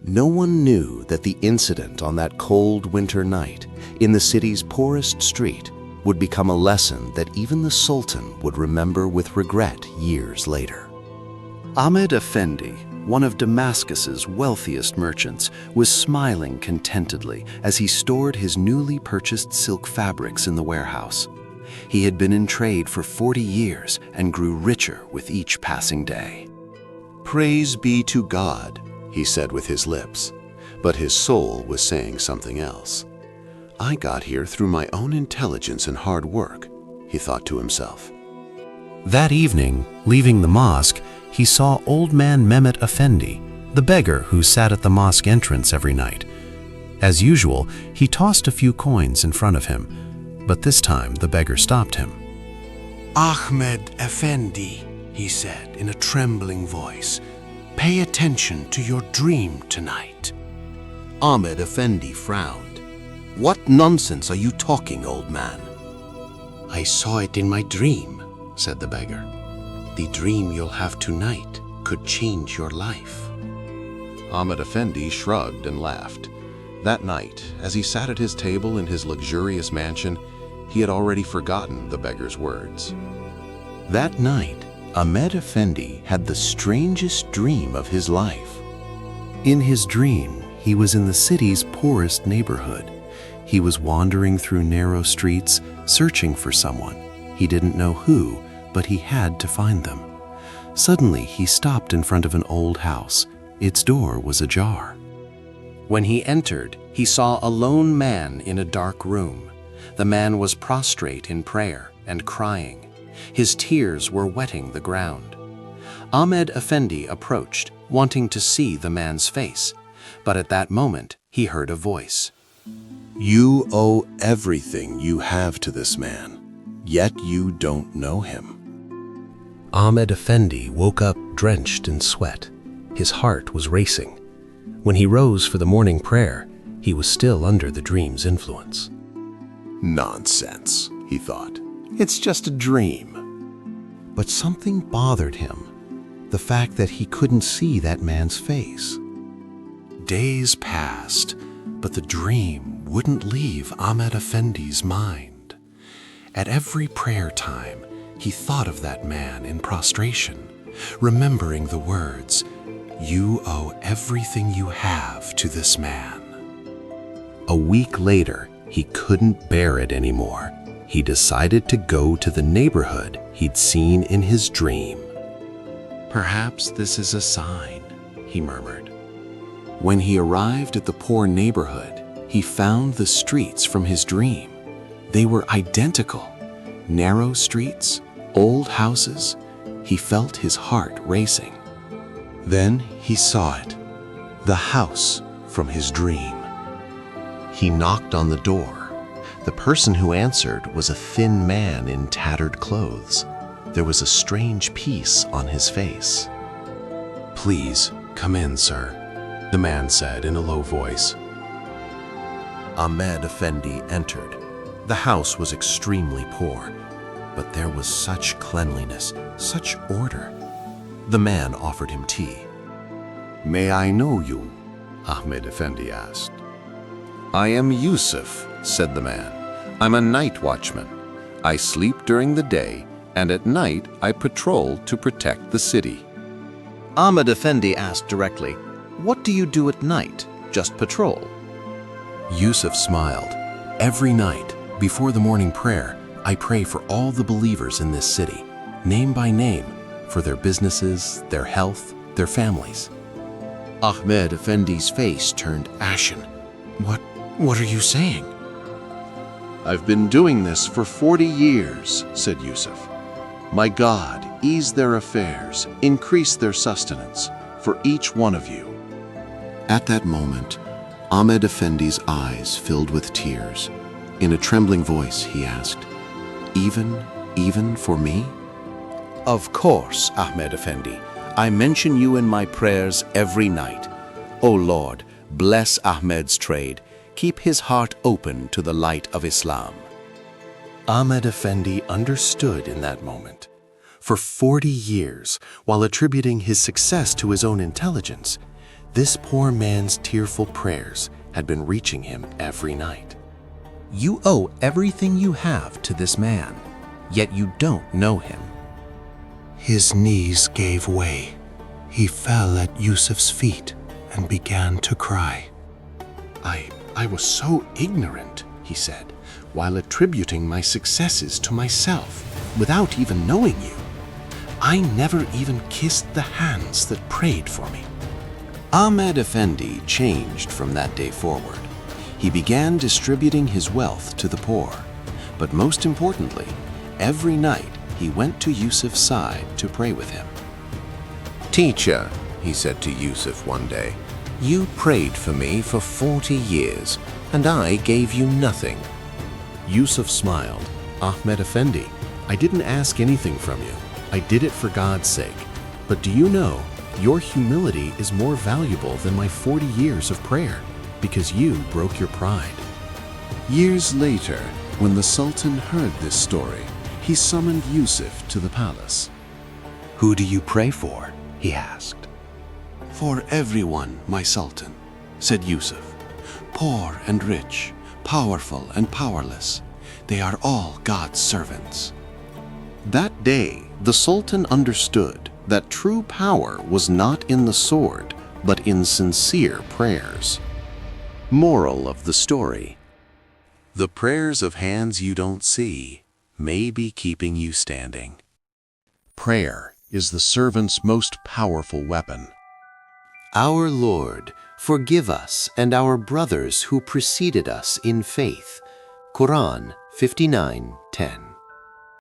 No one knew that the incident on that cold winter night in the city's poorest street would become a lesson that even the Sultan would remember with regret years later. Ahmed Efendi, one of Damascus's wealthiest merchants, was smiling contentedly as he stored his newly purchased silk fabrics in the warehouse. He had been in trade for 40 years and grew richer with each passing day. "Praise be to God," he said with his lips, but his soul was saying something else. "I got here through my own intelligence and hard work," he thought to himself. That evening, leaving the mosque, he saw old man Mehmet Efendi, the beggar who sat at the mosque entrance every night. As usual, he tossed a few coins in front of him, but this time the beggar stopped him. "Ahmed Efendi," he said in a trembling voice, "pay attention to your dream tonight." Ahmed Efendi frowned. "What nonsense are you talking, old man?" "I saw it in my dream," said the beggar. "The dream you'll have tonight could change your life." Ahmed Efendi shrugged and laughed. That night, as he sat at his table in his luxurious mansion, he had already forgotten the beggar's words. That night, Ahmed Efendi had the strangest dream of his life. In his dream, he was in the city's poorest neighborhood. He was wandering through narrow streets, searching for someone. He didn't know who, but he had to find them. Suddenly, he stopped in front of an old house. Its door was ajar. When he entered, he saw a lone man in a dark room. The man was prostrate in prayer and crying. His tears were wetting the ground. Ahmed Efendi approached, wanting to see the man's face, but at that moment he heard a voice. "You owe everything you have to this man, yet you don't know him." Ahmed Efendi woke up drenched in sweat. His heart was racing. When he rose for the morning prayer, he was still under the dream's influence. "Nonsense," he thought. "It's just a dream." But something bothered him, the fact that he couldn't see that man's face. Days passed, but the dream wouldn't leave Ahmed Efendi's mind. At every prayer time, he thought of that man in prostration, remembering the words, "You owe everything you have to this man." A week later, he couldn't bear it anymore. He decided to go to the neighborhood he'd seen in his dream. "Perhaps this is a sign," he murmured. When he arrived at the poor neighborhood, he found the streets from his dream. They were identical. Narrow streets, old houses. He felt his heart racing. Then he saw it, the house from his dream. He knocked on the door. The person who answered was a thin man in tattered clothes. There was a strange peace on his face. "Please, come in, sir," the man said in a low voice. Ahmed Efendi entered. The house was extremely poor, but there was such cleanliness, such order. The man offered him tea. "May I know you?" Ahmed Efendi asked. "I am Yusuf," said the man. "I'm a night watchman. I sleep during the day, and at night I patrol to protect the city." Ahmed Efendi asked directly, "What do you do at night? Just patrol?" Yusuf smiled. "Every night, before the morning prayer, I pray for all the believers in this city, name by name, for their businesses, their health, their families." Ahmed Efendi's face turned ashen. What are you saying?" "I've been doing this for 40 years, said Yusuf. "My God, ease their affairs, increase their sustenance, for each one of you." At that moment, Ahmed Efendi's eyes filled with tears. In a trembling voice, he asked, Even for me?" "Of course, Ahmed Efendi. I mention you in my prayers every night. O Lord, bless Ahmed's trade. Keep his heart open to the light of Islam." Ahmed Efendi understood in that moment. For 40 years, while attributing his success to his own intelligence, This poor man's tearful prayers had been reaching him every night. You owe everything you have to this man, yet you don't know him. His knees gave way. He fell at Yusuf's feet and began to cry. I was so ignorant, he said, while attributing my successes to myself without even knowing you. I never even kissed the hands that prayed for me. Ahmed Efendi changed from that day forward. He began distributing his wealth to the poor, but most importantly, every night he went to Yusuf's side to pray with him. "Teacher," he said to Yusuf one day, "you prayed for me for 40 years, and I gave you nothing." Yusuf smiled. "Ahmed Efendi, I didn't ask anything from you. I did it for God's sake. But do you know, your humility is more valuable than my 40 years of prayer, because you broke your pride." Years later, when the Sultan heard this story, he summoned Yusuf to the palace. "Who do you pray for?" he asked. "For everyone, my Sultan," said Yusuf. "Poor and rich, powerful and powerless, they are all God's servants." That day, the Sultan understood that true power was not in the sword, but in sincere prayers. Moral of the story: the prayers of hands you don't see may be keeping you standing. Prayer is the servant's most powerful weapon. Our Lord, forgive us and our brothers who preceded us in faith. Quran 59:10.